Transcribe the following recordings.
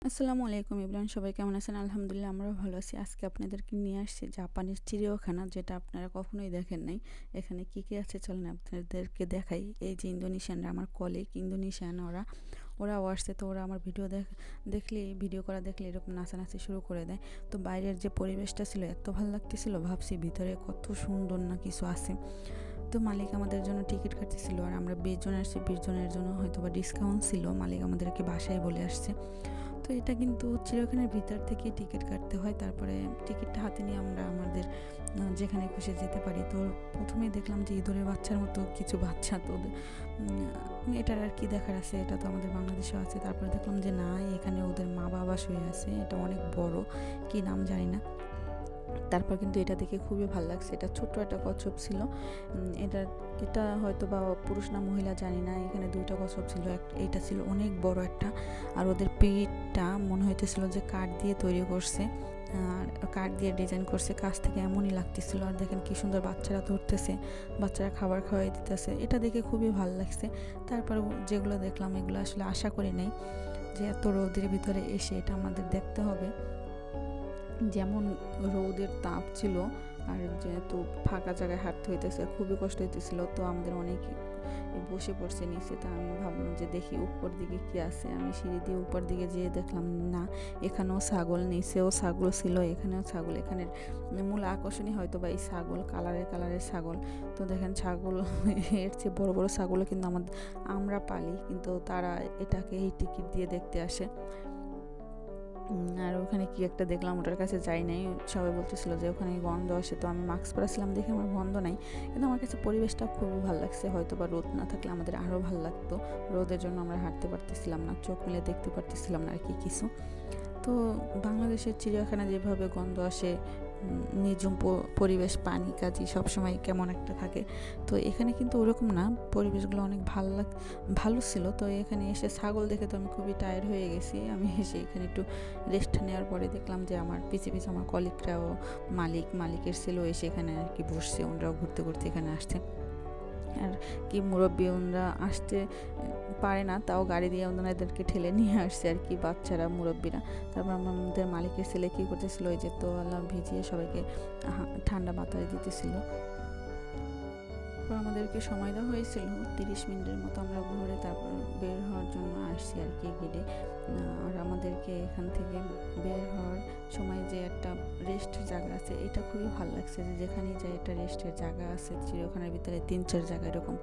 আসসালামু আলাইকুম ইব্রাহিম, সবাই কেমন আছেন? আলহামদুলিল্লাহ, আমরাও ভালো আছি। আজকে আপনাদেরকে নিয়ে আসছি জাপানের চিড়িয়াখানা, যেটা আপনারা কখনোই দেখেন নাই। এখানে কি কি আছে চলেন আপনাদেরকে দেখাই। এই যে ইন্দোনেশিয়ানরা, আমার কলিগ ইন্দোনেশিয়ান, ওরাও আসছে। তো ওরা আমার দেখলে ভিডিও করা দেখলে এরকম নাচানাচি শুরু করে দেয়। তো বাইরের যে পরিবেশটা ছিল এত ভালো লাগতেছিল, ভাবছি ভিতরে কত সুন্দর না কিছু আছে। তো মালিক আমাদের জন্য টিকিট কাটতেছিল, আর আমরা 20 জন আসছি। 20 জনের জন্য হয়তো বা ডিসকাউন্ট ছিল, মালিক আমাদেরকে বাসায় বলে আসছে। তো এটা কিন্তু চিড়িয়াখানার ভিতর থেকে টিকিট কাটতে হয়, তারপরে টিকিটটা হাতে নিয়ে আমরা আমাদের যেখানে খুশি যেতে পারি। তো প্রথমেই দেখলাম যে ইঁদুরের বাচ্চার মতো কিছু বাচ্চা, তো এটার আর কি দেখার আছে, এটা তো আমাদের বাংলাদেশেও আছে। তারপরে দেখলাম যে না, এখানে ওদের মা বাবা শুয়ে আছে, এটা অনেক বড়, কি নাম জানি না। তারপর কিন্তু এটা দেখে খুবই ভালো লাগছে। এটা ছোট্ট একটা কচ্ছপ ছিল। এটা এটা হয়তো বা পুরুষ না মহিলা জানি না। এখানে 2টা কচ্ছপ ছিল, এটা ছিল অনেক বড় একটা। আর ওদের পিঠটা মনে হইতেছিল যে কাঠ দিয়ে তৈরি করছে, আর কাঠ দিয়ে ডিজাইন করছে। কাছ থেকে এমনই লাগতেছিল। আর দেখেন কি সুন্দর বাচ্চারা ধরতেছে, বাচ্চারা খাবার খাওয়াই দিতেছে। এটা দেখে খুবই ভালো লাগছে। তারপর যেগুলো দেখলাম এগুলো আসলে আশা করি নাই যে এত রোদের ভিতরে এসে এটা আমাদের দেখতে হবে। যেমন রোদের তাপ ছিল, আর যেহেতু ফাঁকা জায়গায় হাঁটতে হইতেছে, খুবই কষ্ট হইতেছিল। তো আমাদের অনেকে বসে পড়ছে নিচে। তা আমি ভাবলাম যে দেখি উপর দিকে কি আছে। আমি সিঁড়ি দিয়ে উপর দিকে যেয়ে দেখলাম না, এখানেও ছাগল, নিচেও ছাগল ছিল, এখানেও ছাগল। এখানের মূল আকর্ষণই হয়তো বা এই ছাগল, কালারের ছাগল। তো দেখেন ছাগল এর চেয়ে বড় বড় ছাগলও কিন্তু আমরা পালি, কিন্তু তারা এটাকে এই টিকিট দিয়ে দেখতে আসে। আর ওখানে কি একটা দেখলাম, ওটার কাছে যাই নাই। সবাই বলতেছিল যে ওখানে গন্ধ আসে, তো আমি মাস্ক পরেছিলাম দেখে আমার গন্ধ নাই। কিন্তু আমার কাছে পরিবেশটা খুবই ভালো লাগছে। হয়তো বা রোদ না থাকলে আমাদের আরও ভালো লাগতো। রোদের জন্য আমরা হাঁটতে পারতেছিলাম না, চোখ মেলে দেখতে পারতেছিলাম না আর কি কিছু। তো বাংলাদেশের চিড়িয়াখানা যেভাবে গন্ধ আসে, নিঝুম পরিবেশ, পানি কাজী সবসময় কেমন একটা থাকে। তো এখানে কিন্তু ওরকম না, পরিবেশগুলো অনেক ভালো ছিল। তো এখানে এসে ছাগল দেখে তো আমি খুবই টায়ার্ড হয়ে গেছি। আমি এসে এখানে একটু রেস্ট নেওয়ার পরে দেখলাম যে আমার পিছে আমার কলিগরাও, মালিকের ছেলেও এসে এখানে আর কি বসছে। ওনারাও ঘুরতে ঘুরতে এখানে আসছে। আর কি মুরব্বী, ওনারা আসতে পারে না, তাও গাড়ি দিয়ে ওনাদেরকে ঠেলে নিয়ে আসছে আর কি, বাচ্চারা, মুরব্বীরা। তারপর আমাদের মালিকের ছেলে কী করতেছিল, ওই যে তোয়ালা ভিজিয়ে সবাইকে ঠান্ডা বাতাস দিতেছিল। তারপর আমাদেরকে সময় দেওয়া হয়েছিল 30 মিনিটের মতো, আমরা ঘুরে তারপর বের হওয়ার জন্য আসছি আর কি গেটে। আর আমাদেরকে এখান থেকে বের হওয়ার সময় যে একটা রেস্টের জায়গা আছে, এটা খুবই ভালো লাগছে যে যেখানেই যাই একটা রেস্টের জায়গা আছে। চিড়িয়াখানার ভিতরে 3-4 জায়গা এরকম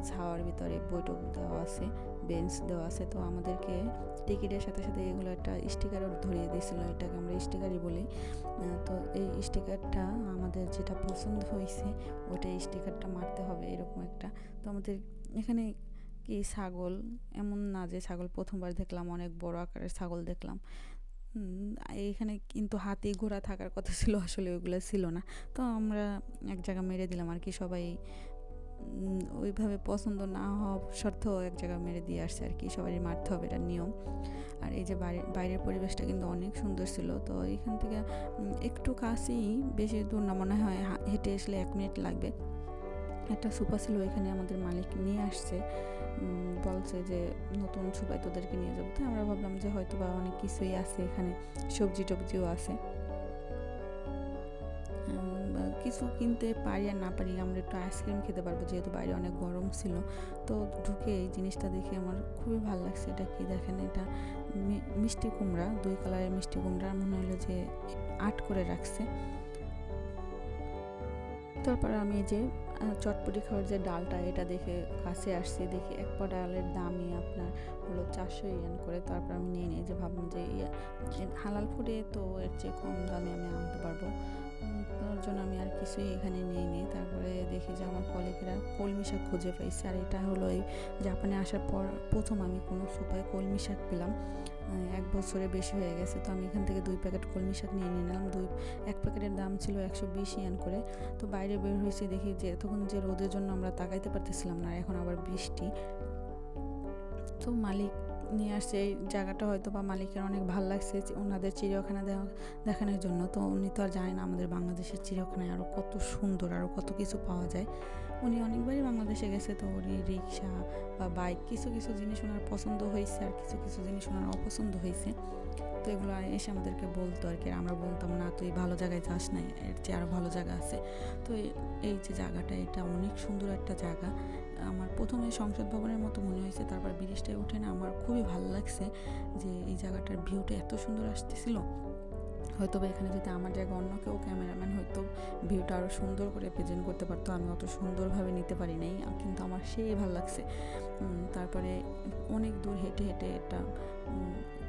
ছাওয়ার ভিতরে বৈঠক দেওয়া আছে, বেঞ্চ দেওয়া আছে। তো আমাদেরকে টিকিটের সাথে সাথে এগুলো একটা স্টিকারও ধরিয়ে দিয়েছিল, এটাকে আমরা স্টিকারই বলি। তো এই স্টিকারটা আমাদের যেটা পছন্দ হয়েছে ওটা স্টিকারটা মারতে হবে, এরকম একটা। তো আমাদের এখানে কি ছাগল, এমন না যে ছাগল প্রথমবার দেখলাম, অনেক বড় আকারের ছাগল দেখলাম। এইখানে কিন্তু হাতি ঘোড়া থাকার কথা ছিল, আসলে ওইগুলো ছিল না। তো আমরা এক জায়গা মেরে দিলাম আর কি, সবাই ওইভাবে পছন্দ না হওয়া সত্ত্বেও এক জায়গায় মেরে দিয়ে আসছে আর কি, সবারই মারতে হবে, এটা নিয়ম। আর এই যে বাইরের পরিবেশটা কিন্তু অনেক সুন্দর ছিল। তো এখান থেকে একটু কাছেই, বেশি দূর না, মনে হয় হেঁটে আসলে 1 মিনিট লাগবে। একটা সোফা ছিল, এখানে আমাদের মালিক নিয়ে আসছে, বলছে যে নতুন সোফায় তোদেরকে নিয়ে যাবো। তো আমরা ভাবলাম যে হয়তো বা অনেক কিছুই আছে এখানে, সবজি টবজিও আছে। কিছু কিনতে পারি আর না পারি, আমরা একটু আইসক্রিম খেতে পারবো, যেহেতু বাইরে অনেক গরম ছিল। তো ঢুকে এই জিনিসটা দেখে আমার খুবই ভালো লাগছে। এটা কি দেখেন, এটা মিষ্টি কুমড়া, 2 কালারের মিষ্টি কুমড়া, মনে হলো যে আর্ট করে রাখছে। তারপর আমি এই যে চটপটি খাওয়ার যে ডালটা, এটা দেখে কাছে আসছি, দেখি এক পা ডালের দামই আপনার হলো 400 ইয়েন করে। তারপর আমি নিয়ে নিই, যে ভাবলাম যে হালাল ফুডে তো এর চেয়ে কম দামে আমি আনতে পারবো। তার জন্য আমি আর কিছুই এখানে নিয়ে নিই। তারপরে দেখি যে আমার কলিগরা কলমি শাক খুঁজে পাইছে, আর এটা হলো এই জাপানে আসার পর প্রথম আমি কোনো সোপায় কলমি শাক পেলাম। 1 বছরের বেশি হয়ে গেছে। তো আমি এখান থেকে 2 প্যাকেট কলমি শাক নিয়ে নিলাম। এক প্যাকেটের দাম ছিল 120 ইয়েন করে। তো বাইরে বের হয়েছে, দেখি যে তখন যে রোদের জন্য আমরা তাকাইতে পারতেছিলাম না, এখন আবার বৃষ্টি। তো মালিক নিয়ে আসছে এই জায়গাটা, হয়তো বা মালিকের অনেক ভালো লাগছে ওনাদের চিড়িয়াখানা দেখানোর জন্য। তো উনি তো আর জানে না আমাদের বাংলাদেশের চিড়িয়াখানায় আরও কত সুন্দর, আরও কত কিছু পাওয়া যায়। উনি অনেকবারই বাংলাদেশে গেছে, তো উনি রিক্সা বা বাইক কিছু কিছু জিনিস ওনার পছন্দ হয়েছে আর কিছু কিছু জিনিস ওনার অপছন্দ হয়েছে। তো এগুলো এসে আমাদেরকে বলতো আর কি, আমরা বলতাম না তুই ভালো জায়গায় যাস নাই, এর চেয়ে আরও ভালো জায়গা আছে। তো এই যে জায়গাটা, এটা অনেক সুন্দর একটা জায়গা। আমার প্রথমে সংসদ ভবনের মতো মনে হয়েছে, তারপর ব্রিজটায় উঠে না আমার খুবই ভালো লাগছে যে এই জায়গাটার ভিউটা এত সুন্দর আসতেছিল। হয়তো বা এখানে যদি আমার জায়গায় অন্য কেউ ক্যামেরাম্যান হয়তো ভিউটা আরও সুন্দর করে প্রেজেন্ট করতে পারতো, আমি অত সুন্দরভাবে নিতে পারি নাই, কিন্তু আমার সেই ভালো লাগছে। তারপরে অনেক দূর হেঁটে হেঁটে এটা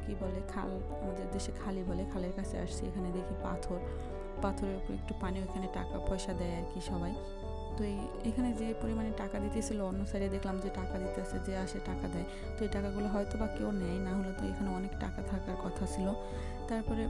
কি বলে খাল, আমাদের দেশে খালি বলে, খালের কাছে আসছি। এখানে দেখি পাথরের উপর একটু পানি, ওইখানে টাকা পয়সা দেয় আর কি সবাই। তো এখানে যে পরিমাণে টাকা দিতেছিল, অন্য সাইডে দেখলাম যে টাকা দিতেছে, যে আসে টাকা দেয়। তো এই টাকাগুলো হয়তো বা কেউ নেয় না, হলে তো এখানে অনেক টাকা থাকার কথা ছিল। তারপরে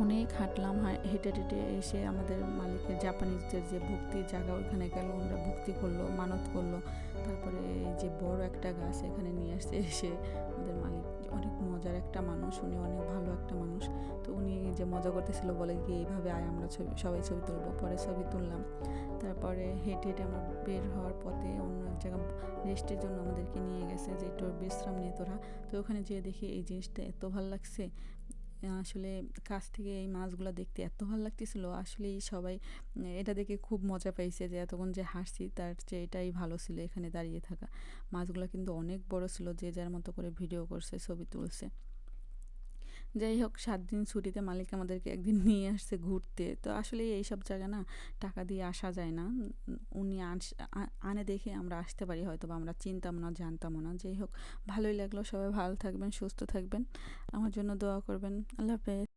অনেক হাঁটলাম, হেঁটে হেঁটে এসে আমাদের মালিকের জাপানিজদের যে ভক্তির জায়গা, ওইখানে গেল, ওনারা ভক্তি করলো, মানত করলো। তারপরে যে বড় একটা গাছ এখানে নিয়ে আসছে, এসে আমাদের মালিক অনেক মজার একটা মানুষ, উনি অনেক ভালো একটা মানুষ। তো উনি যে মজা করতেছিল, বলে কি এইভাবে আয় আমরা সবাই ছবি তুলবো। পরে ছবি তুললাম। তারপরে হেঁটে হেঁটে আমরা বের হওয়ার পথে অন্য এক জায়গা রেস্টের জন্য আমাদেরকে নিয়ে গেছে, যে একটু বিশ্রাম নিয়ে তোরা। তো ওখানে যেয়ে দেখি এই জিনিসটা এত ভালো লাগছে, আসলে কাছ থেকে এই মাছগুলো দেখতে এত ভালো লাগতেছিল। আসলেই সবাই এটা দেখে খুব মজা পাইছে, যে এতক্ষণ যে হাসছি তার চেয়ে এটাই ভালো ছিল এখানে দাঁড়িয়ে থাকা। মাছগুলো কিন্তু অনেক বড় ছিল, যে যার মতো করে ভিডিও করছে, ছবি তুলছে। যাই হোক, 7 দিন ছুটিতে মালিক আমাদেরকে একদিন নিয়ে আসছে ঘুরতে। তো আসলে এইসব জায়গা না টাকা দিয়ে আসা যায় না। উনি আনে দেখে আমরা আসতে পারি, হয়তো বা আমরা চিনতাম না, জানতামও না। যাই হোক, ভালোই লাগলো। সবাই ভালো থাকবেন, সুস্থ থাকবেন, আমার জন্য দোয়া করবেন। আল্লাহ হাফেজ।